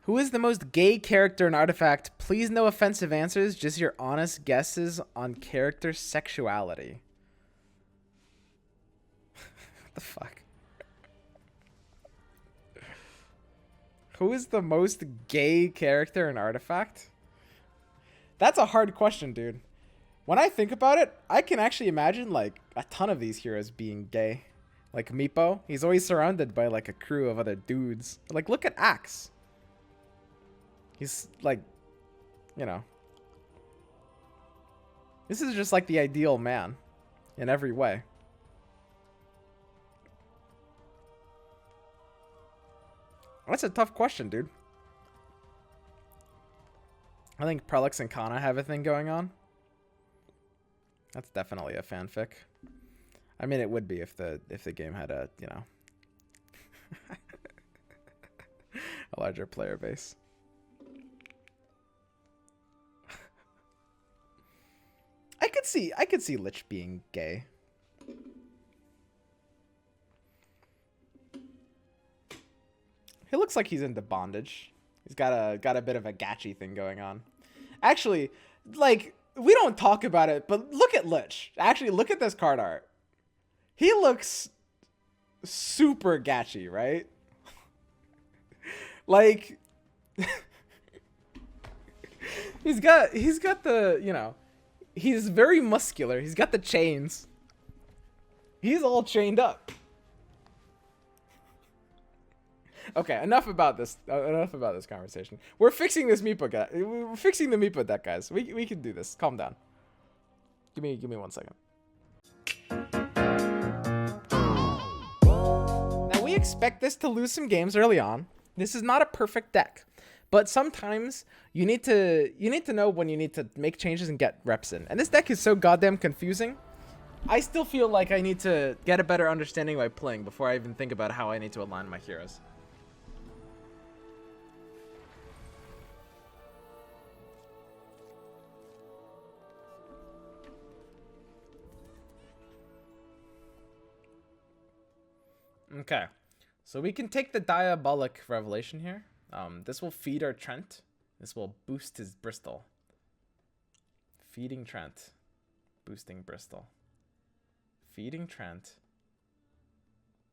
Who is the most gay character in Artifact? Please no offensive answers, just your honest guesses on character sexuality. What the fuck? Who is the most gay character in Artifact? That's a hard question, dude. When I think about it, I can actually imagine like a ton of these heroes being gay. Like Meepo, he's always surrounded by like a crew of other dudes. Like look at Axe. He's like, you know. This is just like the ideal man in every way. That's a tough question, dude. I think Prelix and Kana have a thing going on. That's definitely a fanfic. I mean, it would be if the game had a, you know, a larger player base. I could see Lich being gay. He looks like he's into bondage. He's got a bit of a gachi thing going on. Actually, like we don't talk about it, but look at Lich. Actually, look at this card art. He looks super gachi, right? Like he's got the, you know, he's very muscular. He's got the chains. He's all chained up. Okay, enough about this. Enough about this conversation. We're fixing this Meepo guy. We're fixing the Meepo deck, guys. We can do this. Calm down. Give me 1 second. Now we expect this to lose some games early on. This is not a perfect deck, but sometimes you need to know when you need to make changes and get reps in. And this deck is so goddamn confusing. I still feel like I need to get a better understanding by playing before I even think about how I need to align my heroes. Okay, so we can take the Diabolic Revelation here. This will feed our Trent. This will boost his Bristol. Feeding Trent. Boosting Bristol. Feeding Trent.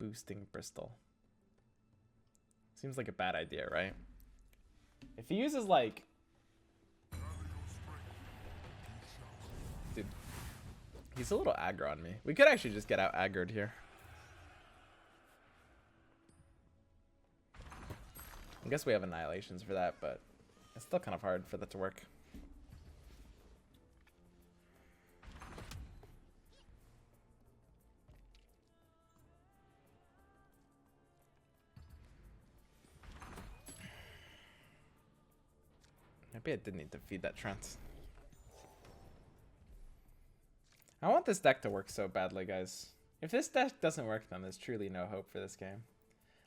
Boosting Bristol. Seems like a bad idea, right? If he uses like... Dude. He's a little aggro on me. We could actually just get out aggroed here. I guess we have annihilations for that, but it's still kind of hard for that to work. Maybe I did need to feed that Trent. I want this deck to work so badly, guys. If this deck doesn't work, then there's truly no hope for this game.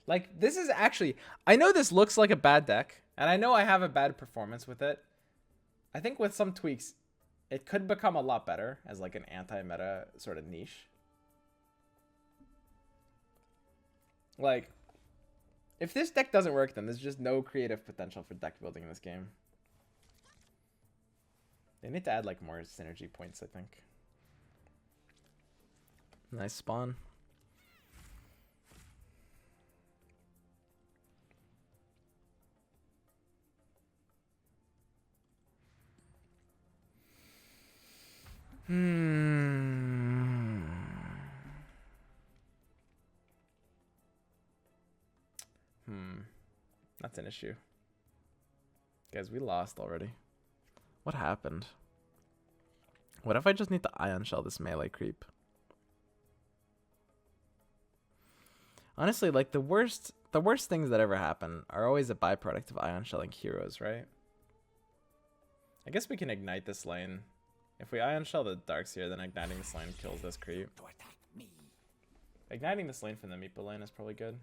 Like, this is actually... I know this looks like a bad deck, and I know I have a bad performance with it. I think with some tweaks, it could become a lot better as, like, an anti-meta sort of niche. Like, if this deck doesn't work, then there's just no creative potential for deck building in this game. They need to add, like, more synergy points, I think. Nice spawn. That's an issue. Guys, we lost already. What happened? What if I just need to Ion Shell this melee creep? Honestly, like the worst things that ever happen are always a byproduct of Ion Shelling heroes, right? I guess we can ignite this lane. If we Ion Shell the Darks here, then igniting this lane kills this creep. Igniting this lane from the Meepo lane is probably good.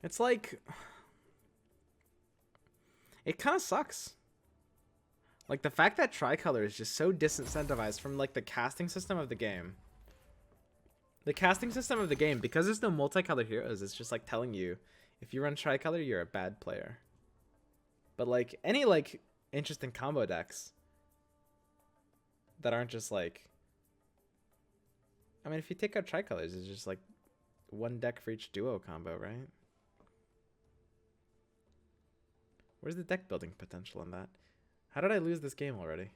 It's like, it kind of sucks. Like the fact that Tricolor is just so disincentivized from like the casting system of the game. The casting system of the game, because there's no multicolor heroes, it's just like telling you if you run Tricolor, you're a bad player. But like any like interesting combo decks that aren't just like, I mean, if you take out Tricolors, it's just like one deck for each duo combo, right? Where's the deck building potential in that? How did I lose this game already?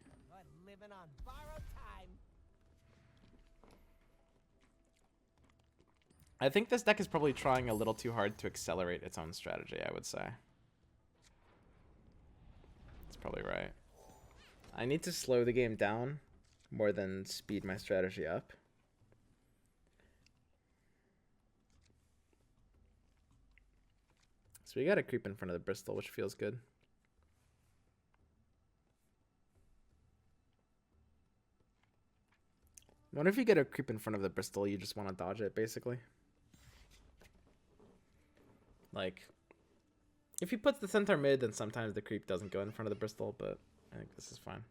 Living on borrowed time. I think this deck is probably trying a little too hard to accelerate its own strategy, I would say. That's probably right. I need to slow the game down more than speed my strategy up. So we got a creep in front of the Bristol, which feels good. I wonder if you get a creep in front of the Bristol, you just want to dodge it, basically. Like, if he puts the centaur mid, then sometimes the creep doesn't go in front of the Bristol, but I think this is fine.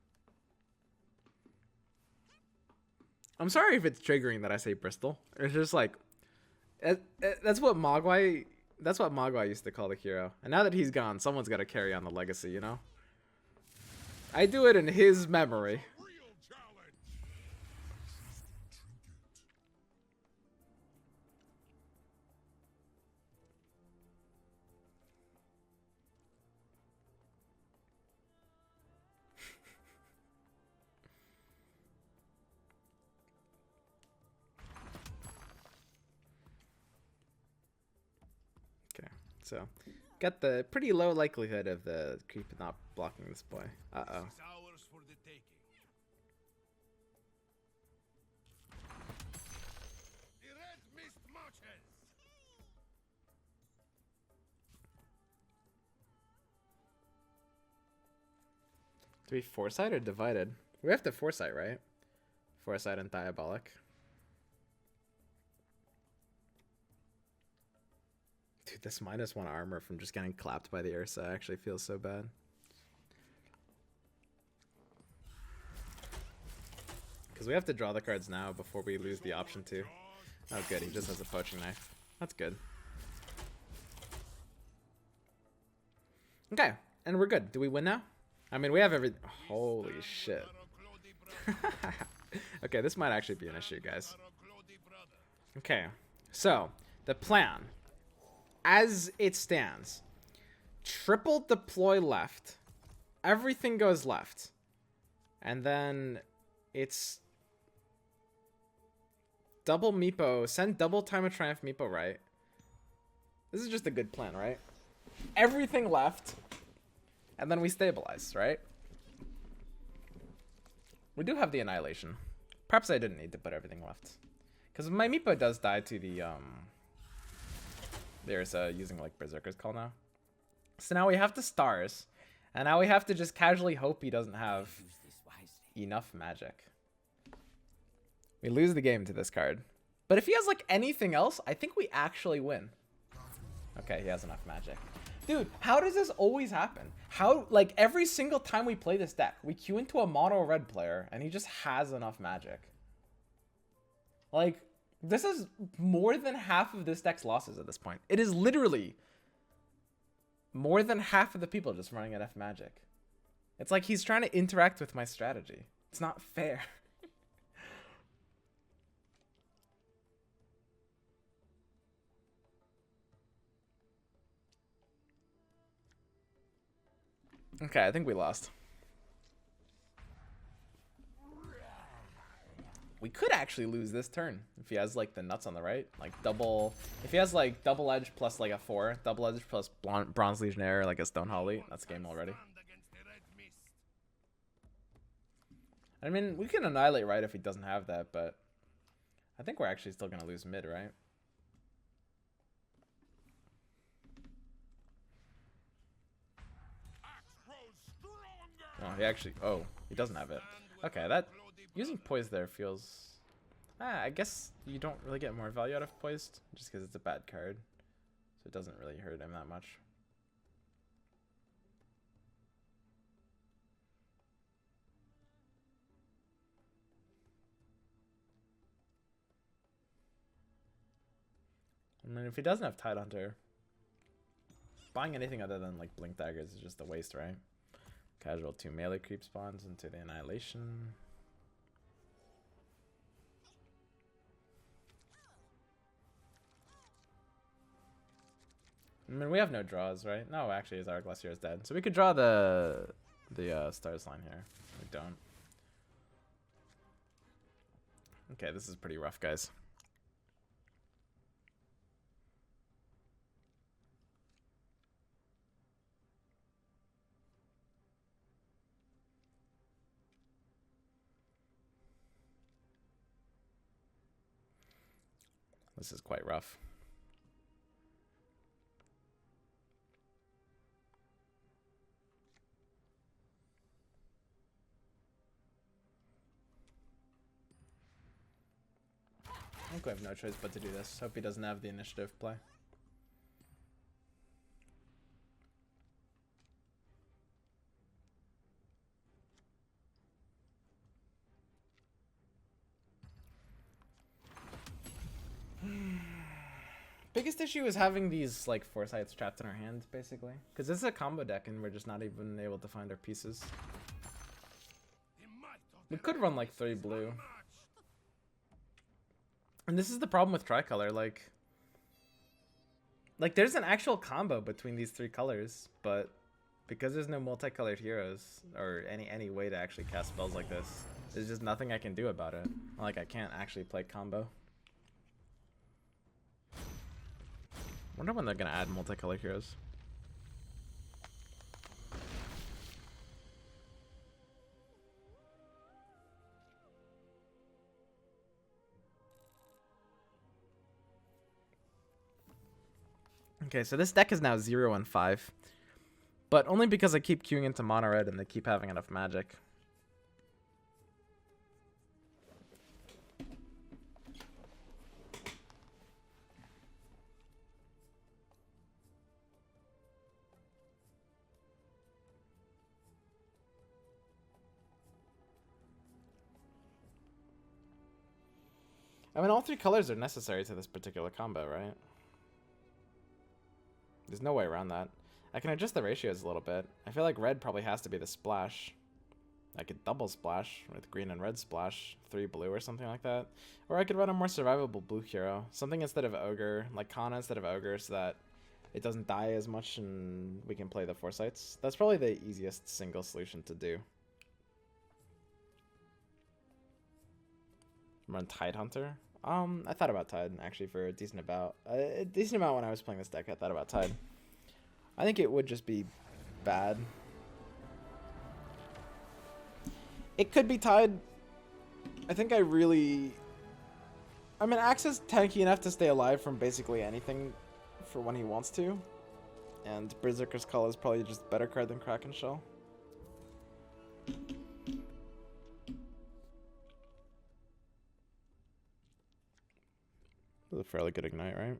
I'm sorry if it's triggering that I say Bristol. It's just like, that's what Mogwai used to call the hero. And now that he's gone, someone's got to carry on the legacy, you know? I do it in his memory. So, got the pretty low likelihood of the creep not blocking this boy. Uh-oh. Do we foresight or divided? We have to foresight, right? Foresight and diabolic. Dude, this -1 armor from just getting clapped by the Ursa actually feels so bad. Because we have to draw the cards now before we lose the option to. Oh good, he just has a poaching knife. That's good. Okay, and we're good. Do we win now? I mean, we have every... Holy shit. Okay, this might actually be an issue, guys. Okay, so the plan, as it stands, triple deploy left, everything goes left, and then it's double Meepo, send double Time of Triumph Meepo right. This is just a good plan, right? Everything left, and then we stabilize, right? We do have the Annihilation. Perhaps I didn't need to put everything left, because my Meepo does die to the there's using like Berserker's Call now. So now we have the stars, and now we have to just casually hope he doesn't have enough magic. We lose the game to this card, but if he has like anything else, I think we actually win. Okay, he has enough magic. Dude, how does this always happen? How, like, every single time we play this deck, we queue into a mono red player, and he just has enough magic. Like, this is more than half of this deck's losses at this point. It is literally more than half of the people just running enough magic. It's like he's trying to interact with my strategy. It's not fair. Okay, I think we lost. We could actually lose this turn if he has like the nuts on the right, like double. If he has like double edge plus like a 4, double edge plus bronze legionnaire, like a stone holly, that's game already. I mean, we can annihilate right if he doesn't have that, but I think we're actually still gonna lose mid, right? Oh, he actually... Oh, he doesn't have it. Okay, that... Using Poise there feels... I guess you don't really get more value out of Poised, just because it's a bad card. So it doesn't really hurt him that much. I mean, if he doesn't have Tidehunter, buying anything other than like Blink Daggers is just a waste, right? Casual 2 melee creep spawns into the Annihilation. I mean, we have no draws, right? No, actually, his Hourglass here is dead. So we could draw the Stars line here. We don't. Okay, this is pretty rough, guys. This is quite rough. I think we have no choice but to do this. Hope he doesn't have the initiative play. Biggest issue is having these like foresights trapped in our hand, basically. Because this is a combo deck and we're just not even able to find our pieces. We could run like 3 blue. And this is the problem with Tricolor, like there's an actual combo between these 3 colors, but because there's no multicolored heroes or any way to actually cast spells like this, there's just nothing I can do about it. Like, I can't actually play combo. Wonder when they're gonna add multicolored heroes. Okay, so this deck is now 0 and 5. But only because I keep queuing into mono red and they keep having enough magic. I mean, all 3 colors are necessary to this particular combo, right? There's no way around that. I can adjust the ratios a little bit. I feel like red probably has to be the splash. I could double splash with green and red splash, 3 blue or something like that. Or I could run a more survivable blue hero. Something instead of Ogre, like Kana instead of Ogre, so that it doesn't die as much and we can play the Foresights. That's probably the easiest single solution to do. Run Tidehunter. I thought about Tide actually for a decent amount. When I was playing this deck. I thought about Tide. I think it would just be bad. It could be Tide. I think I mean, Axe is tanky enough to stay alive from basically anything for when he wants to. And Berserker's Call is probably just a better card than Kraken Shell. This is a fairly good Ignite, right?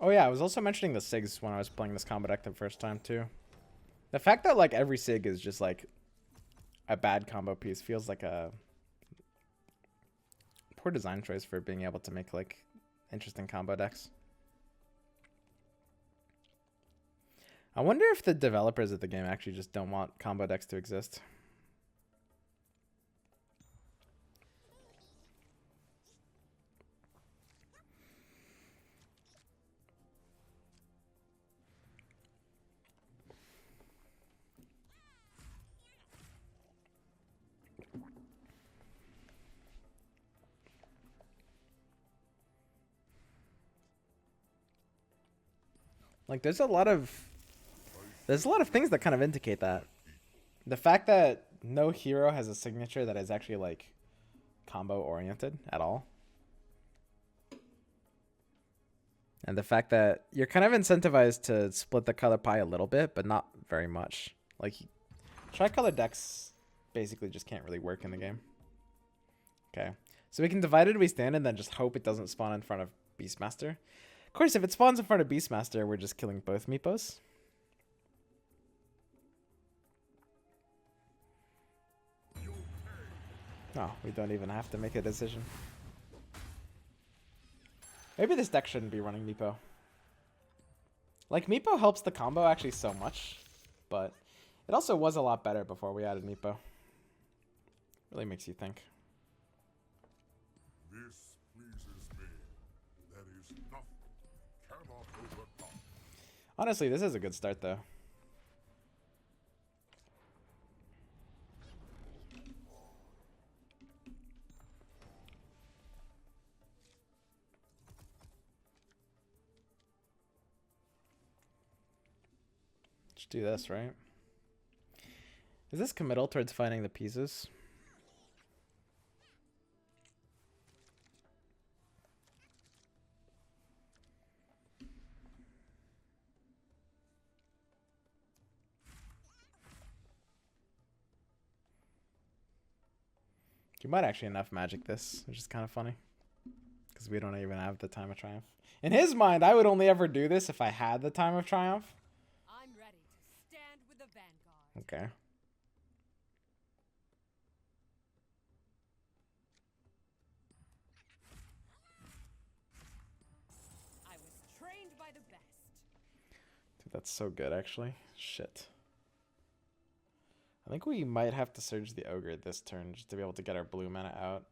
Oh yeah, I was also mentioning the SIGs when I was playing this combo deck the first time too. The fact that like every SIG is just like a bad combo piece feels like a poor design choice for being able to make like interesting combo decks. I wonder if the developers of the game actually just don't want combo decks to exist. Like there's a lot of things that kind of indicate that. The fact that no hero has a signature that is actually like combo oriented at all. And the fact that you're kind of incentivized to split the color pie a little bit, but not very much. Like tricolor decks basically just can't really work in the game. Okay. So we can divide it, we stand, and then just hope it doesn't spawn in front of Beastmaster. Of course, if it spawns in front of Beastmaster, we're just killing both Meepos. No, we don't even have to make a decision. Maybe this deck shouldn't be running Meepo. Like, Meepo helps the combo actually so much, but it also was a lot better before we added Meepo. Really makes you think. This pleases me. There is nothing cannot overcome. Honestly, this is a good start, though. Let's do this, right? Is this committal towards finding the pieces? You might actually enough magic this, which is kind of funny. Because we don't even have the Time of Triumph. In his mind, I would only ever do this if I had the Time of Triumph. I'm ready to stand with the vanguard. Okay. I was trained by the best. Dude, that's so good, actually. Shit. I think we might have to Surge the Ogre this turn just to be able to get our blue mana out.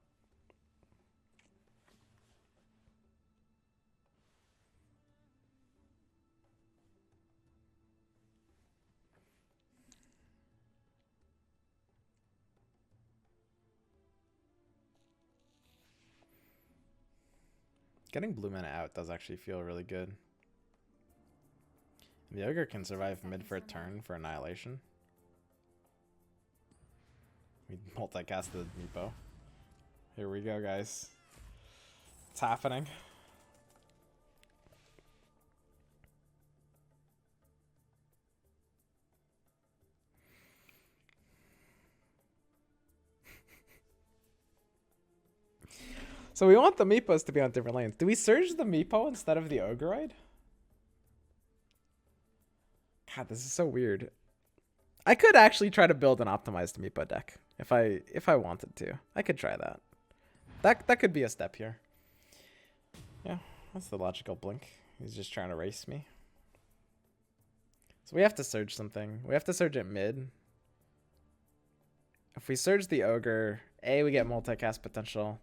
Getting blue mana out does actually feel really good. The Ogre can survive mid for a turn for Annihilation. We multicast the Meepo. Here we go, guys. It's happening. So we want the Meepos to be on different lanes. Do we Surge the Meepo instead of the Ogreoid? God, this is so weird. I could actually try to build an optimized Meepo deck if I wanted to. I could try that. That could be a step here. Yeah, that's the logical blink. He's just trying to race me. So we have to Surge something. We have to Surge at mid. If we Surge the Ogre, A, we get multicast potential.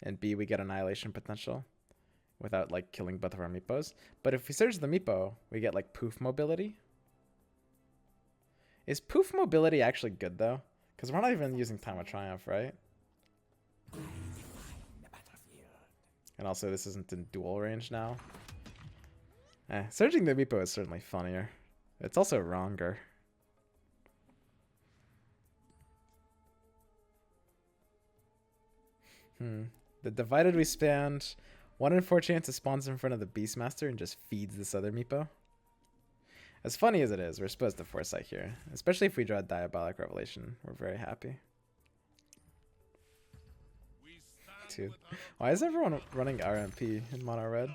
And B, we get Annihilation potential without like killing both of our Meepos. But if we Surge the Meepo, we get like poof mobility. Is poof mobility actually good though? Because we're not even using Time of Triumph, right? And also this isn't in dual range now. Surging the Meepo is certainly funnier. It's also wronger. The divided we spanned. 1 in 4 chance it spawns in front of the Beastmaster and just feeds this other Meepo. As funny as it is, we're supposed to Foresight here. Especially if we draw Diabolic Revelation. We're very happy. Dude, why is everyone running RMP in mono red?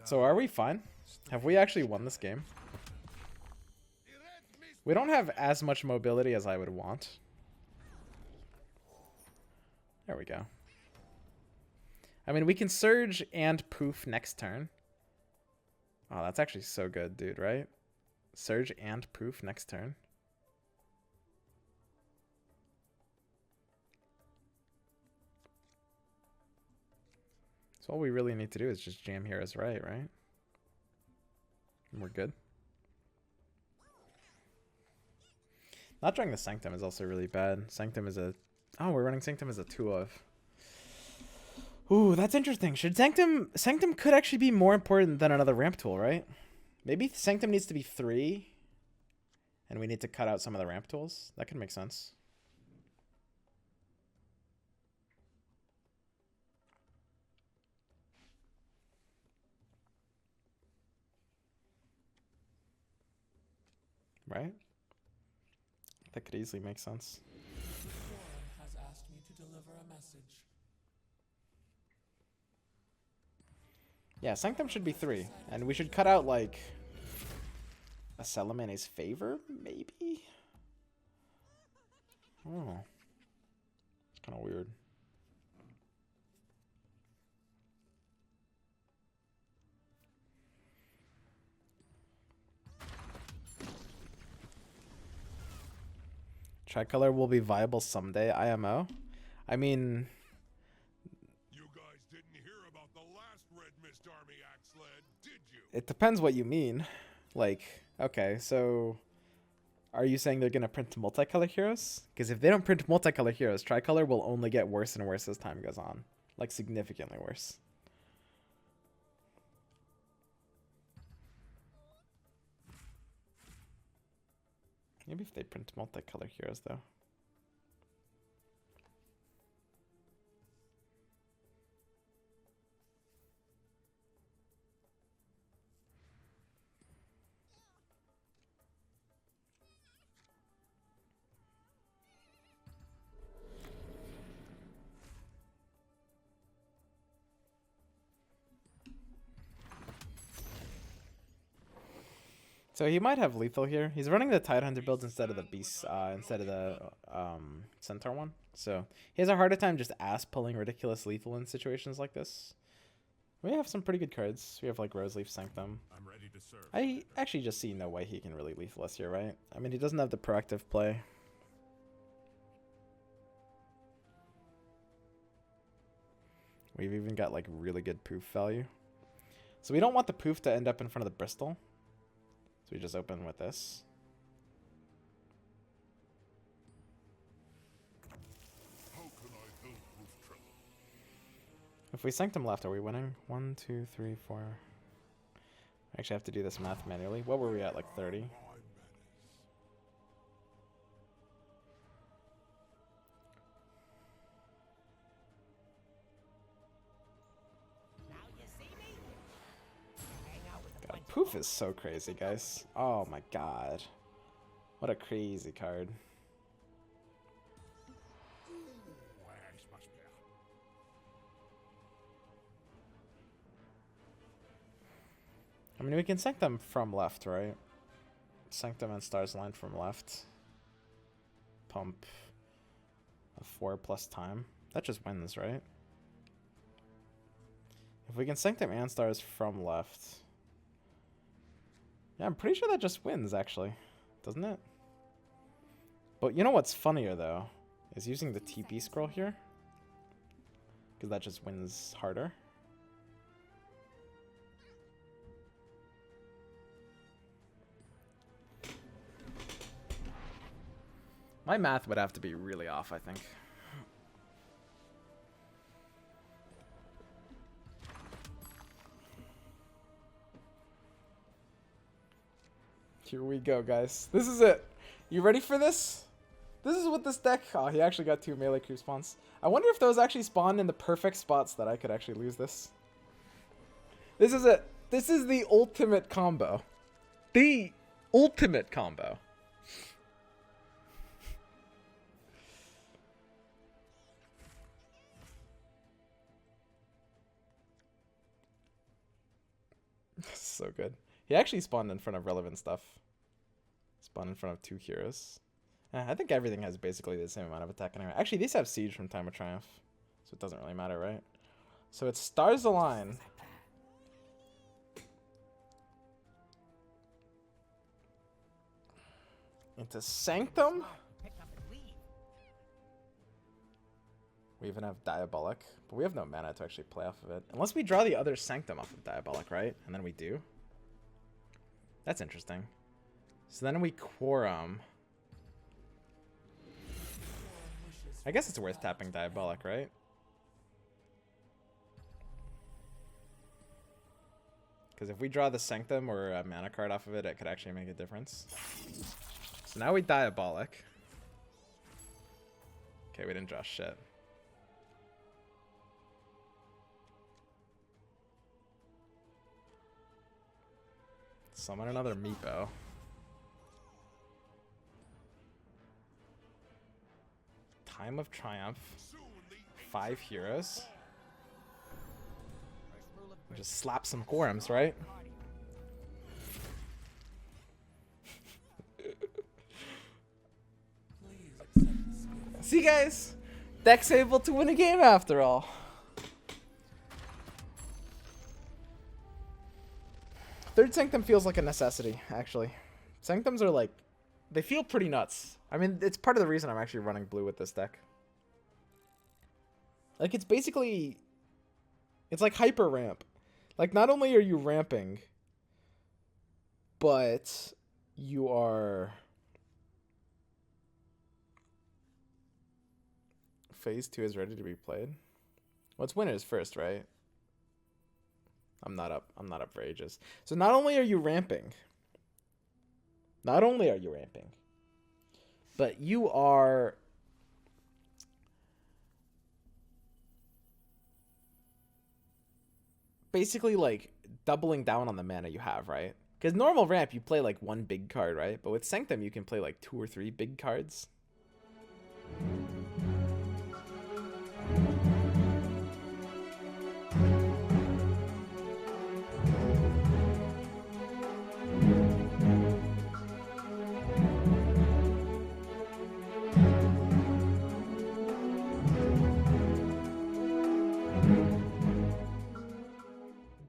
So are we fine? Have we actually won this game? We don't have as much mobility as I would want. we go. I mean, we can Surge and Poof next turn. Oh, that's actually so good, dude, right? Surge and Poof next turn. So all we really need to do is just jam Heroes right? And we're good. Not drawing the Sanctum is also really bad. Sanctum is a... Oh, we're running Sanctum as a 2-of. Ooh, that's interesting. Should Sanctum... Sanctum could actually be more important than another ramp tool, right? Maybe Sanctum needs to be 3. And we need to cut out some of the ramp tools. That could make sense. Right? That could easily make sense. Has asked me to deliver a message. Yeah, Sanctum should be 3. And we should cut out, like, a Salamane's Favor, maybe? Oh. It's kind of weird. Tricolor will be viable someday, IMO. I mean... You guys didn't hear about the last Red Mist Army axe led, did you? It depends what you mean. Like, okay, so... Are you saying they're going to print multicolor heroes? Because if they don't print multicolor heroes, Tricolor will only get worse and worse as time goes on. Like, significantly worse. Maybe if they print multicolor heroes, though. So he might have lethal here. He's running the Tidehunter builds instead of the Beast, instead of the Centaur one. So he has a harder time just ass pulling ridiculous lethal in situations like this. We have some pretty good cards. We have like Roseleaf Sanctum. I'm ready to serve. I actually just see no way he can really lethal us here, right? I mean, he doesn't have the proactive play. We've even got like really good poof value. So we don't want the poof to end up in front of the Bristol. So we just open with this. How can I help with trouble? If we Sanctum left, are we winning? 1, 2, 3, 4. I actually have to do this math manually. What were we at, like 30? God, Poof is so crazy, guys. Oh my god. What a crazy card. I mean, we can Sanctum from left, right? Sanctum and Stars line from left. Pump a 4+ time. That just wins, right? If we can Sanctum and Stars from left. Yeah, I'm pretty sure that just wins, actually. Doesn't it? But you know what's funnier, though? Is using the TP scroll here. Because that just wins harder. My math would have to be really off, I think. Here we go, guys. This is it. You ready for this? This is what this deck... Oh, he actually got 2 melee creep spawns. I wonder if those actually spawned in the perfect spots that I could actually lose this. This is it. This is the ultimate combo. The ultimate combo. So good. He actually spawned in front of relevant stuff. Spawned in front of 2 heroes. I think everything has basically the same amount of attack anyway. Actually, these have Siege from Time of Triumph. So it doesn't really matter, right? So it's Stars Align. Into Sanctum. We even have Diabolic, but we have no mana to actually play off of it. Unless we draw the other Sanctum off of Diabolic, right? And then we do. That's interesting. So then we Quorum. I guess it's worth tapping Diabolic, right? Because if we draw the Sanctum or a mana card off of it, it could actually make a difference. So now we Diabolic. Okay, we didn't draw shit. Summon another Meepo. Time of Triumph. 5 heroes. Just slap some Quorums, right? See, guys? Deck's able to win a game after all. Third Sanctum feels like a necessity, actually. Sanctums are like, they feel pretty nuts. I mean, it's part of the reason I'm actually running blue with this deck. Like, it's basically, it's like hyper ramp. Like, not only are you ramping, but you are... Phase 2 is ready to be played. Well, it's winners first, right? I'm not up for ages. So not only are you ramping, but you are basically like doubling down on the mana you have, right? Because normal ramp, you play like one big card, right? But with Sanctum, you can play like 2 or 3 big cards.